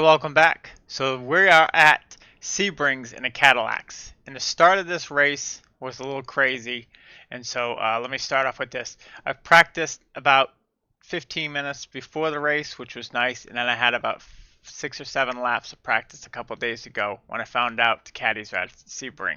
Alright, welcome back. So we are at Seabrings in a Cadillacs. And the start of this race was a little crazy. And so let me start off with this. I've practiced about 15 minutes before the race, which was nice. And then I had about 6 or 7 laps of practice a couple of days ago when I found out the caddies were at Sebring.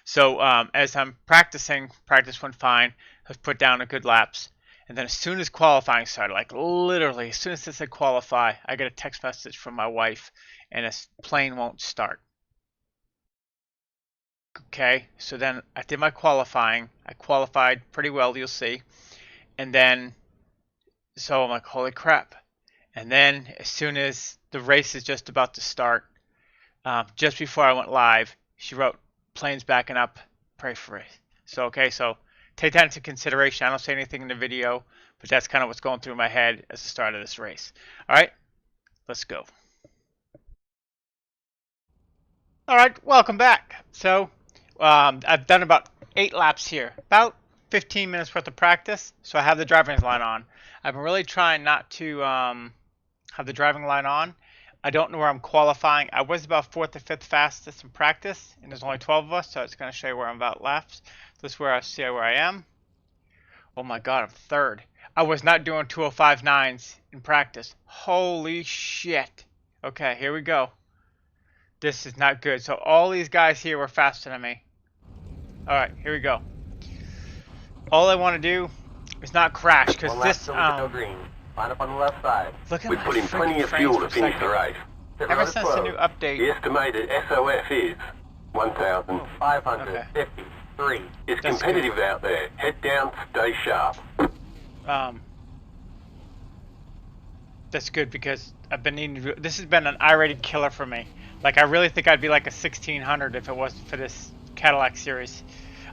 So as I'm practicing, practice went fine. I've put down a good laps. And then as soon as qualifying started, like literally as soon as it said qualify, I get a text message from my wife and a plane won't start. Okay, so then I did my qualifying. I qualified pretty well, you'll see. And then, so I'm like, holy crap. And then as soon as the race is just about to start, just before I went live, she wrote, plane's backing up, pray for it. So, okay, so take that into consideration. I don't say anything in the video, but that's kind of what's going through my head as the start of this race. All right, let's go. All right, welcome back. So I've done about 8 laps here, about 15 minutes worth of practice. So I have the driving line on. I've been really trying not to have the driving line on. I don't know where I'm qualifying. I was about 4th or 5th fastest in practice, and there's only 12 of us, so it's going to show you where I'm about laps. This is where I see where I am. Oh my god, I'm 3rd. I was not doing 205.9s in practice. Holy shit. Okay, here we go. This is not good. So all these guys here were faster than me. Alright, here we go. All I want to do is not crash, because this, green. Line up on the left side. look at We my put in plenty of fuel to finish the race. Ever since the new update. The estimated SOS is 1,553. It's That's competitive good. out there. Head down, stay sharp. That's good because I've been needing to do, this has been an I-rated killer for me. Like, I really think I'd be like a 1600 if it wasn't for this Cadillac series.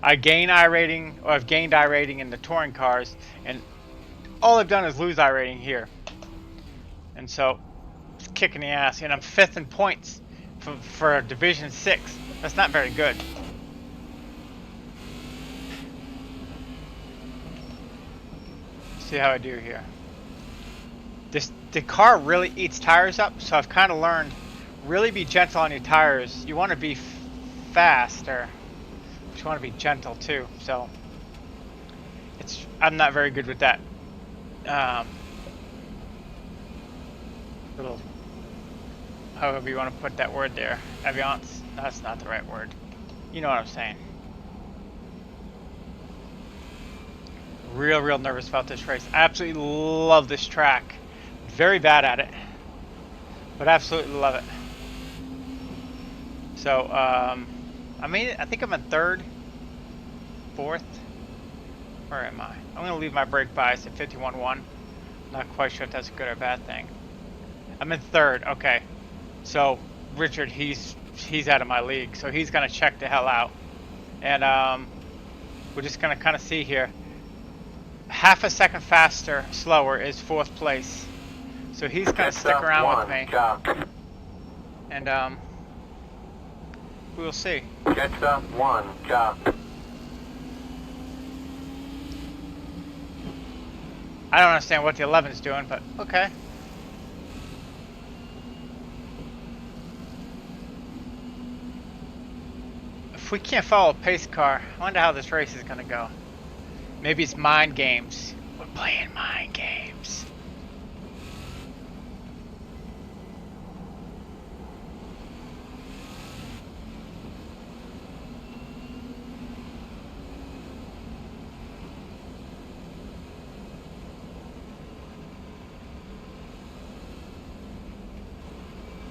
I've gained I-rating in the touring cars, and all I've done is lose I-rating here. And so, it's kicking the ass. And I'm 5th in points for Division 6. That's not very good. See how I do here. The car really eats tires up, so I've kind of learned, really be gentle on your tires. You want to be faster, but you want to be gentle too. So I'm not very good with that. Little, however you want to put that word there, aviance. No, that's not the right word. You know what I'm saying. Real nervous about this race. I absolutely love this track. Very bad at it, but absolutely love it. So, I think I'm in 3rd, 4th. Where am I? I'm going to leave my brake bias at 51.1. Not quite sure if that's a good or bad thing. I'm in 3rd. Okay. So, Richard, he's out of my league, so he's going to check the hell out. And we're just going to kind of see here. Half a second slower is 4th place. So he's gonna stick around with me. And we'll see. Jetstar 1, car. I don't understand what the 11's doing, but okay. If we can't follow a pace car, I wonder how this race is gonna go. Maybe it's mind games. We're playing mind games.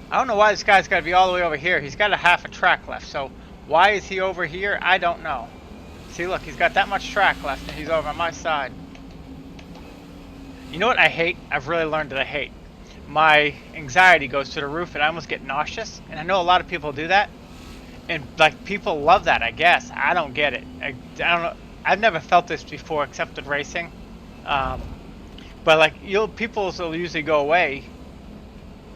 I don't know why this guy's got to be all the way over here. He's got a half a track left, so why is he over here? I don't know. See, look, he's got that much track left, and he's over on my side. You know what I hate? I've really learned that I hate. My anxiety goes to the roof, and I almost get nauseous, and I know a lot of people do that. And, like, people love that, I guess. I don't get it. I don't know. I've never felt this before, except in racing. But, like, people will usually go away.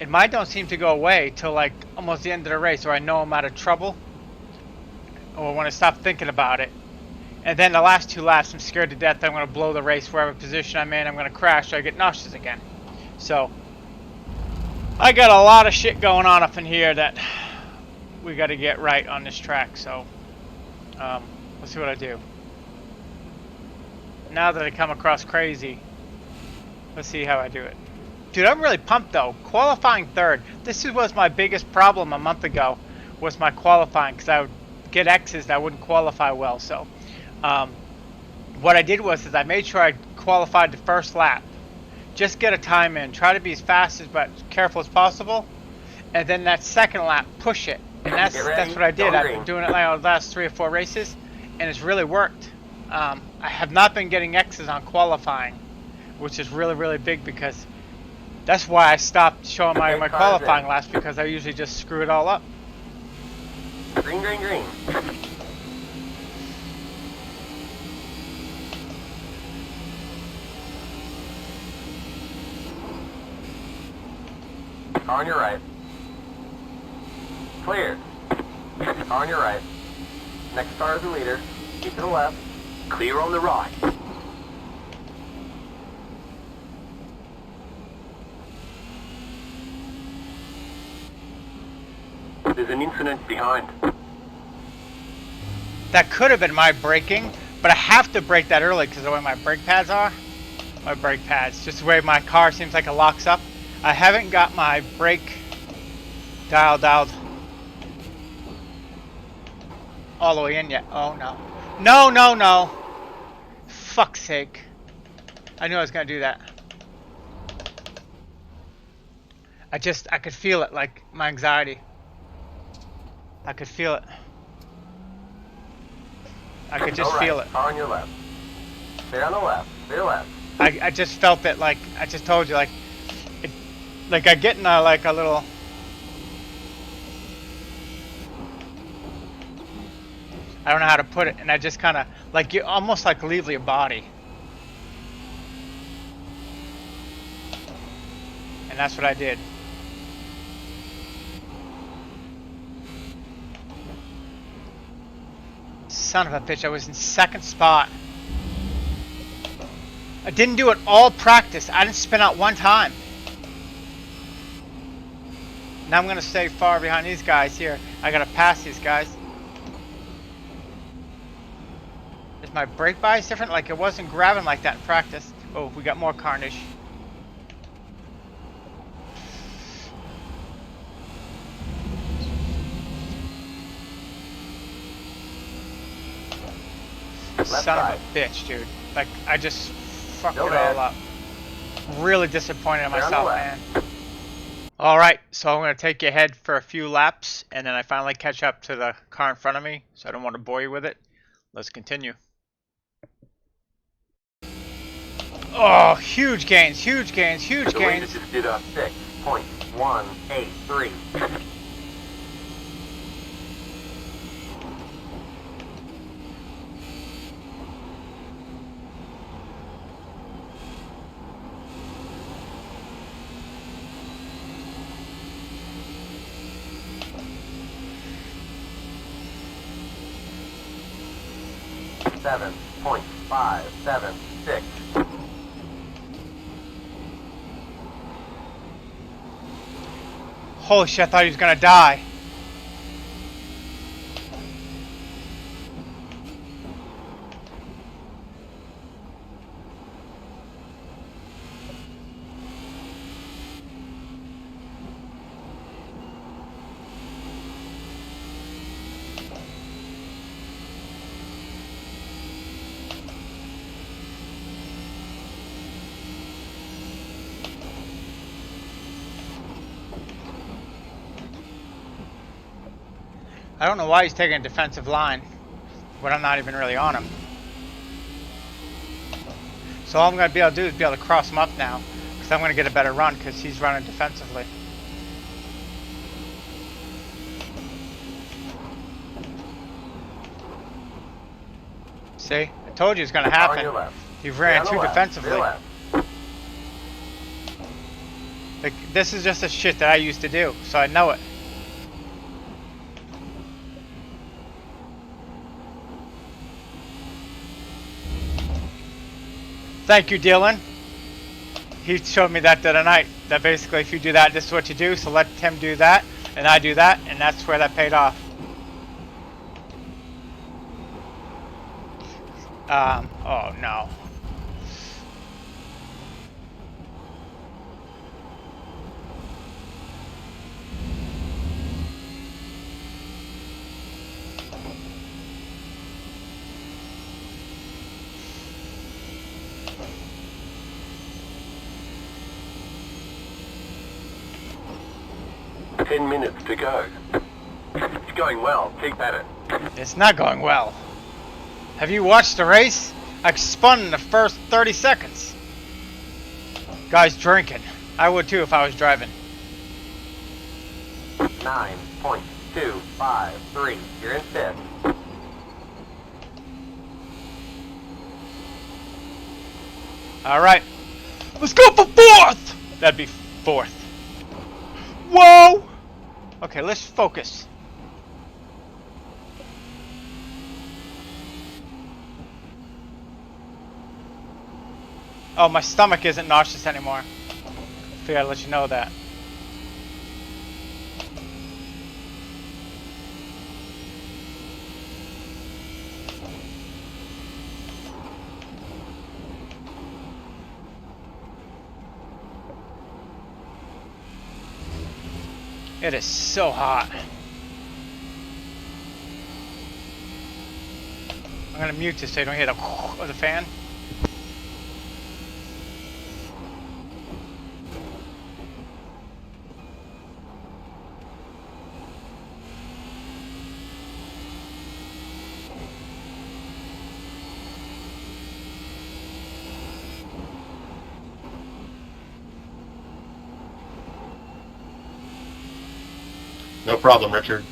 And mine don't seem to go away till like almost the end of the race, or I know I'm out of trouble, or when I stop thinking about it. And then the last 2 laps, I'm scared to death that I'm going to blow the race wherever position I'm in. I'm going to crash, so I get nauseous again. So I got a lot of shit going on up in here that we got to get right on this track. So let's see what I do. Now that I come across crazy, let's see how I do it. Dude, I'm really pumped though. Qualifying third. This was my biggest problem a month ago, was my qualifying, because I would get X's and I wouldn't qualify well. So what I did was I made sure I qualified the first lap. Just get a time in. Try to be as fast as but careful as possible. And then that second lap, push it. And that's what I did. I've been doing it like the last 3 or 4 races, and it's really worked. I have not been getting X's on qualifying, which is really, really big, because that's why I stopped showing my qualifying laps, because I usually just screw it all up. Green, green, green. Car on your right. Clear. Car on your right. Next car is the leader. Keep to the left. Clear on the right. There's an incident behind. That could have been my braking, but I have to brake that early because of the way my brake pads are. My brake pads, just the way my car seems like it locks up. I haven't got my brake dialed all the way in yet. Oh no. No, no, no. Fuck's sake. I knew I was gonna do that. I could feel it, like my anxiety. I could feel it. I could just feel it. Car on your left. Stay on the left. Stay left. I just felt it, like I just told you, like I get in a, like a little. I don't know how to put it, and I just kind of like you almost like leave your body, and that's what I did. Son of a bitch! I was in second spot. I didn't do it all practice. I didn't spin out one time. Now I'm gonna stay far behind these guys here. I gotta pass these guys. Is my brake bias different? Like it wasn't grabbing like that in practice. Oh, we got more carnage. Son of a bitch, dude. Like I just fucked it all up. Really disappointed in myself, man. Alright, so I'm going to take you ahead for a few laps, and then I finally catch up to the car in front of me, so I don't want to bore you with it. Let's continue. Oh, huge gains, huge gains, huge gains. The leader just did a 6.183. .576. Holy shit, I thought he was gonna die. I don't know why he's taking a defensive line when I'm not even really on him. So all I'm going to be able to do is be able to cross him up now, because I'm going to get a better run because he's running defensively. See? I told you it's going to happen. He ran too defensively. Like, this is just a shit that I used to do, so I know it. Thank you, Dylan. he showed me that the other night. That basically, if you do that, this is what you do. So let him do that, and I do that, and that's where that paid off. Oh no. Ten minutes to go. It's going well. Keep at it. It's not going well. Have you watched the race? I spun in the first 30 seconds. Guy's drinking. I would too if I was driving. 9.253. You're in fifth. Alright. Let's go for fourth! That'd be fourth. Whoa! Okay, let's focus. Oh, my stomach isn't nauseous anymore. Figured I'd let you know that. It is so hot. I'm gonna mute this so you don't hear the of the fan. No problem, Richard.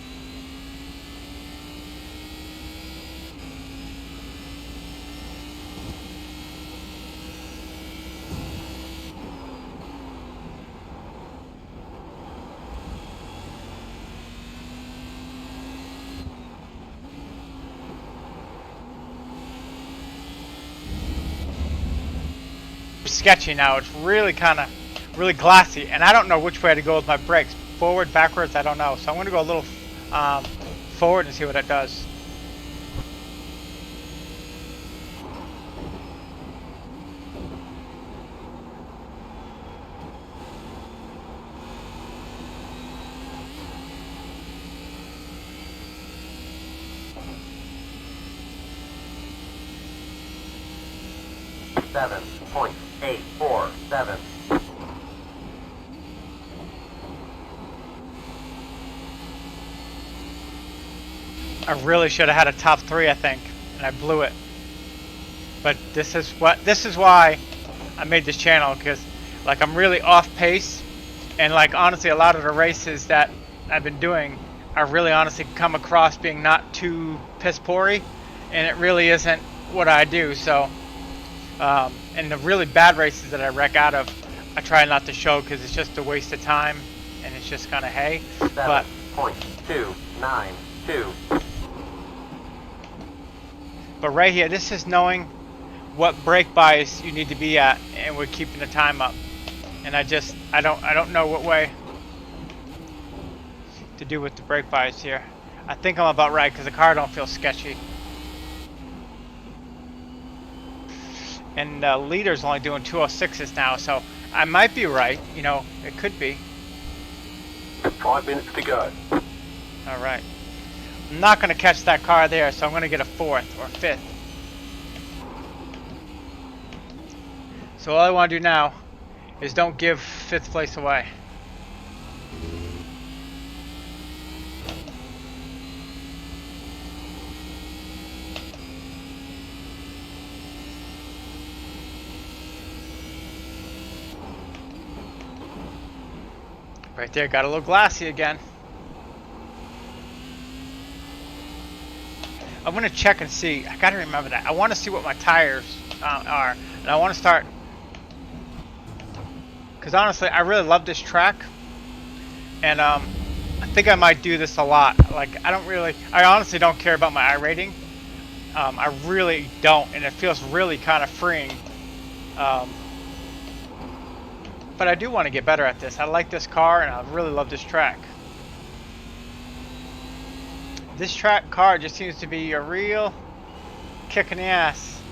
Sketchy now. It's really really glassy, and I don't know which way to go with my brakes. Forward, backwards, I don't know. So I'm going to go a little forward and see what it does. Seven. 0.847. I really should have had a top 3, I think, and I blew it. But this is why I made this channel, because like I'm really off pace, and like honestly a lot of the races that I've been doing are really honestly come across being not too piss poor-y, and it really isn't what I do. So and the really bad races that I wreck out of, I try not to show because it's just a waste of time and it's just kind of hay. But 7.292. But right here, this is knowing what brake bias you need to be at, and we're keeping the time up. And I don't know what way to do with the brake bias here. I think I'm about right because the car don't feel sketchy. And the leader's only doing 206s now, so I might be right. You know, it could be. 5 minutes to go. All right. I'm not going to catch that car there, so I'm going to get a 4th or 5th. So all I want to do now is don't give 5th place away. Right there, got a little glassy again. I'm gonna check and see. I gotta remember that. I want to see what my tires are, and I want to start. Because honestly, I really love this track, and I think I might do this a lot. Like I honestly don't care about my I rating. I really don't, and it feels really kind of freeing. But I do want to get better at this. I like this car, and I really love this track. This track car just seems to be a real kick in the ass.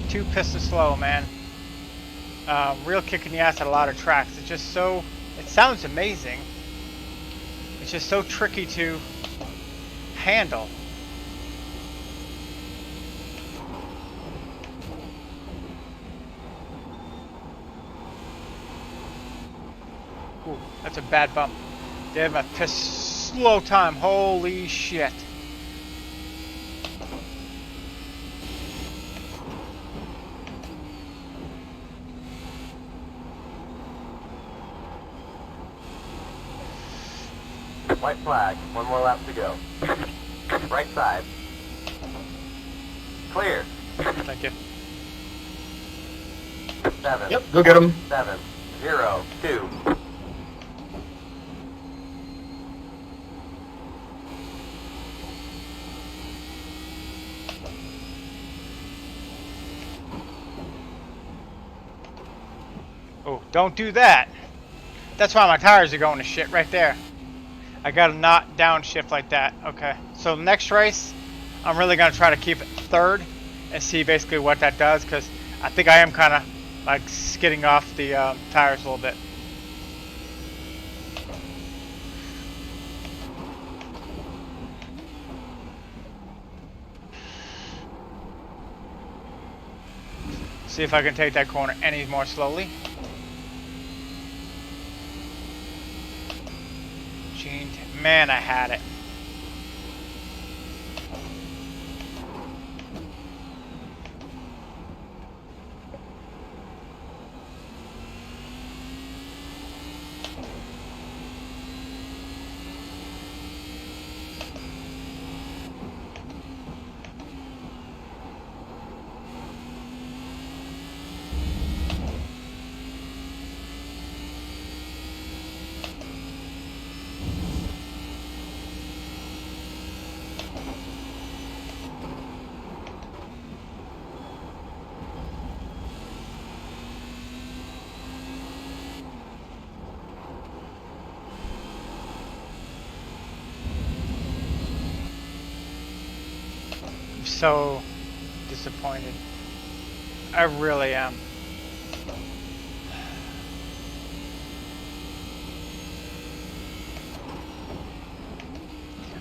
Two piston slow, man. Real kick in the ass at a lot of tracks. It's just so. It sounds amazing. It's just so tricky to handle. Ooh, that's a bad bump. They have a slow time. Holy shit. White flag. One more lap to go. Right side. Clear. Thank you. 7. Yep, go get him. 7. 0. 2. Oh, don't do that. That's why my tires are going to shit right there. I got to not downshift like that. Okay. So next race, I'm really going to try to keep it third and see basically what that does, because I think I am kind of like skidding off the tires a little bit. See if I can take that corner any more slowly. Man, I had it. So disappointed. I really am.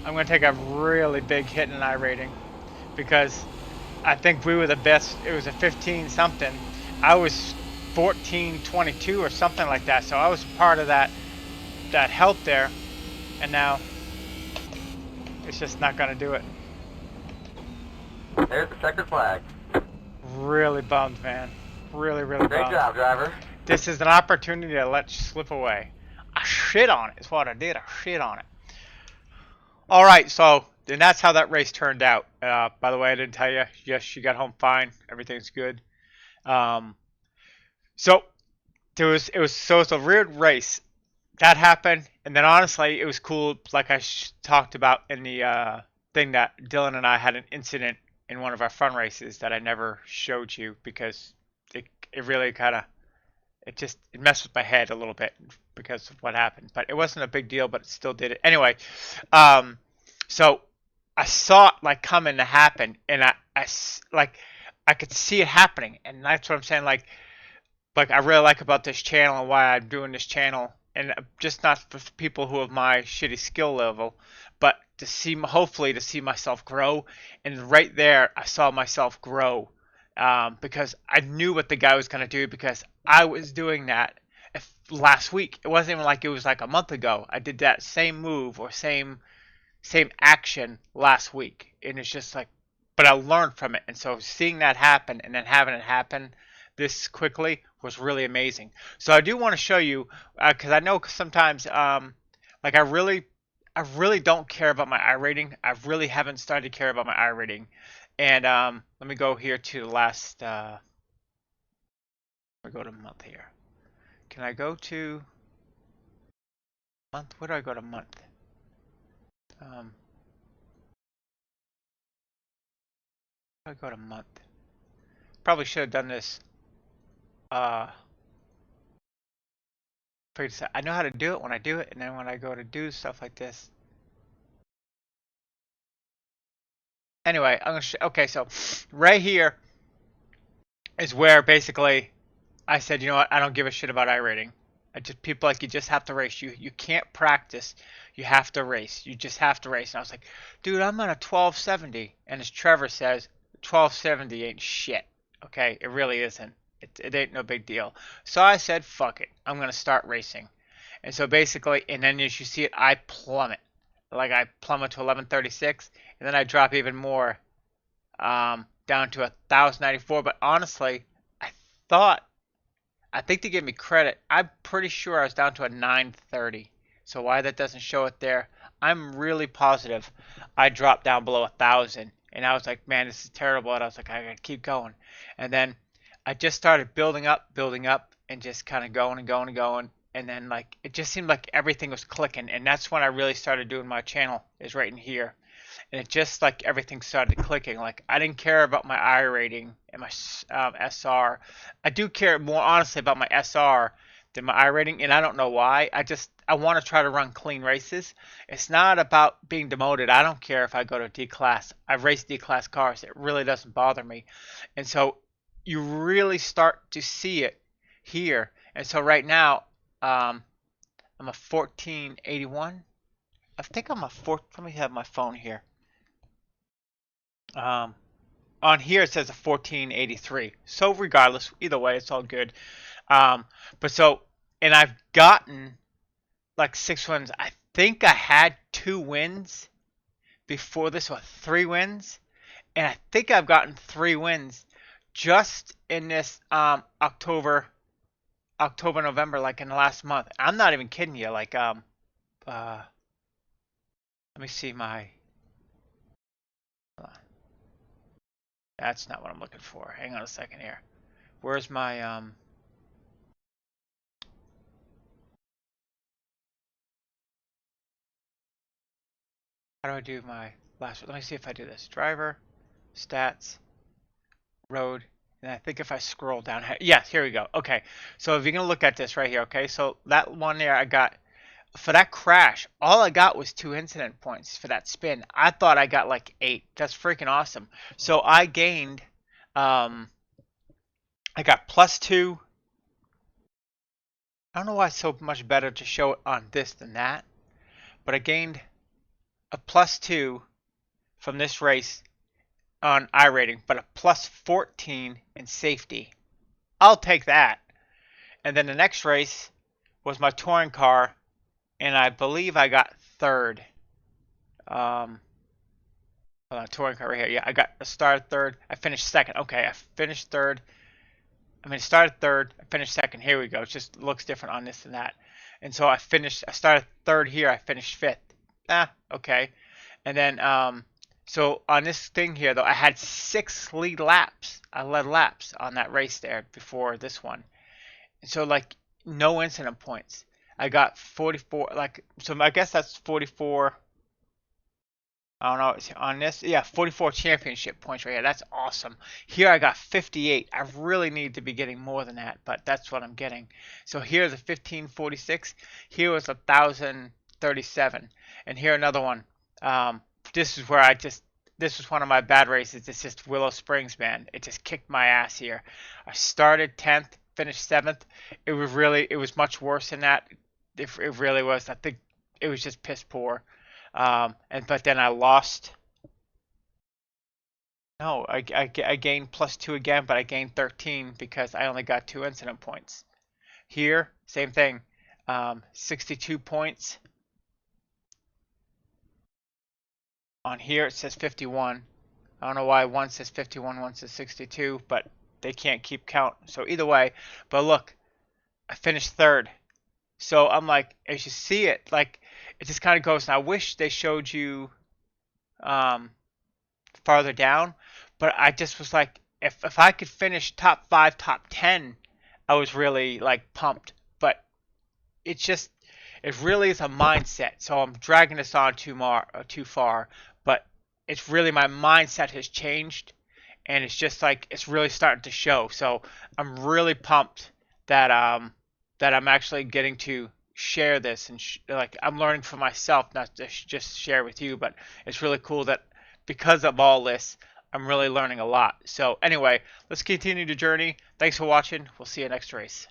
I'm going to take a really big hit in iRating because I think we were the best. It was a 15 something. I was 14.22 or something like that. So I was part of that help there, and now it's just not going to do it. There's the checkered flag. Really bummed, man. Really bummed. Great job, driver. This is an opportunity to let slip away. I shit on it, is what I did. I shit on it. Alright, so, and that's how that race turned out. By the way, I didn't tell you. Yes, she got home fine. Everything's good. So, it's a weird race. That happened, and then honestly, it was cool, like I talked about in the thing that Dylan and I had an incident in one of our fun races that I never showed you because it really kind of it messed with my head a little bit because of what happened. But it wasn't a big deal, but it still did it anyway. So I saw it like coming to happen, and I could see it happening, and that's what I'm saying. Like I really like about this channel and why I'm doing this channel, and just not for people who have my shitty skill level, but to see, hopefully to see myself grow. And right there, I saw myself grow because I knew what the guy was going to do because I was doing that last week. It wasn't even like it was like a month ago. I did that same move or same action last week, and it's just like, but I learned from it, and so seeing that happen and then having it happen this quickly was really amazing. So I do want to show you because I know sometimes like I really don't care about my iRating. I really haven't started to care about my iRating. And let me go here to the last. Let me go to month here. Can I go to month? Where do I go to month? I go to month. Probably should have done this. I know how to do it when I do it, and then when I go to do stuff like this. Anyway, I'm gonna okay, so right here is where basically I said, you know what, I don't give a shit about iRating. I just people like you just have to race. You can't practice. You have to race. You just have to race. And I was like, dude, I'm on a 1270, and as Trevor says, 1270 ain't shit. Okay, it really isn't. It ain't no big deal. So I said, fuck it. I'm gonna start racing. And so basically, and then as you see it, I plummet. Like I plummet to 1136, and then I drop even more, down to 1094. But honestly, I thought I think they gave me credit. I'm pretty sure I was down to a 930. So why that doesn't show it there, I'm really positive I dropped down below 1,000. And I was like, man, this is terrible. And I was like, I gotta keep going. And then I just started building up, and just kind of going and going and going. And then like it just seemed like everything was clicking. And that's when I really started doing my channel, is right in here. And it just like everything started clicking. Like I didn't care about my I rating and my SR. I do care more honestly about my SR than my I rating, and I don't know why. I want to try to run clean races. It's not about being demoted. I don't care if I go to D class. I've raced D class cars. It really doesn't bother me. And so you really start to see it here. And so right now, I'm a 1481. I think I'm a 4. Let me have my phone here. Um, on here it says a 1483. So regardless, either way, it's all good. Um, but so, and I've gotten like 6 wins. I think I had 2 wins before this, or 3 wins, and I think I've gotten 3 wins just in this October, November, like in the last month. I'm not even kidding you. Like uh, let me see my. That's not what I'm looking for. Hang on a second here. Where's my how do I do my last? Let me see if I do this. Driver, stats, road, and I think if I scroll down, yes, here we go. Okay, so if you're gonna look at this right here, okay, so that one there I got for that crash. All I got was 2 incident points for that spin. I thought I got like 8. That's freaking awesome. So I gained, I got +2. I don't know why it's so much better to show it on this than that, but I gained a +2 from this race on I rating, but a +14 in safety. I'll take that. And then the next race was my touring car, and I believe I got third. Touring car right here. Yeah, I started third. I finished second. Okay, I finished third. Started third. I finished second. Here we go. It just looks different on this and that. And so I started third here. I finished fifth. Okay. And then, so on this thing here, though, I had 6 lead laps. I led laps on that race there before this one. And so, like, no incident points. I got 44, like, so I guess that's 44. I don't know, on this, yeah, 44 championship points right here. That's awesome. Here I got 58. I really need to be getting more than that, but that's what I'm getting. So here's a 1546. Here was 1037. And here another one. This is where this was one of my bad races. It's just Willow Springs, man. It just kicked my ass here. I started 10th, finished 7th. It was much worse than that. It really was. I think it was just piss poor. But then I lost. No, I gained +2 again, but I gained 13 because I only got 2 incident points. Here, same thing. 62 points. On here it says 51. I don't know why one says 51, one says 62, but they can't keep count. So either way, but look, I finished third. So I'm like, as you see it, like it just kind of goes. And I wish they showed you farther down, but I just was like, if I could finish top 5, top 10, I was really like pumped. But it's just, it really is a mindset. So I'm dragging this on too far, but it's really my mindset has changed, and it's just like it's really starting to show. So I'm really pumped that that I'm actually getting to share this and like I'm learning for myself, not to just share with you. But it's really cool that because of all this, I'm really learning a lot. So anyway, let's continue the journey. Thanks for watching. We'll see you next race.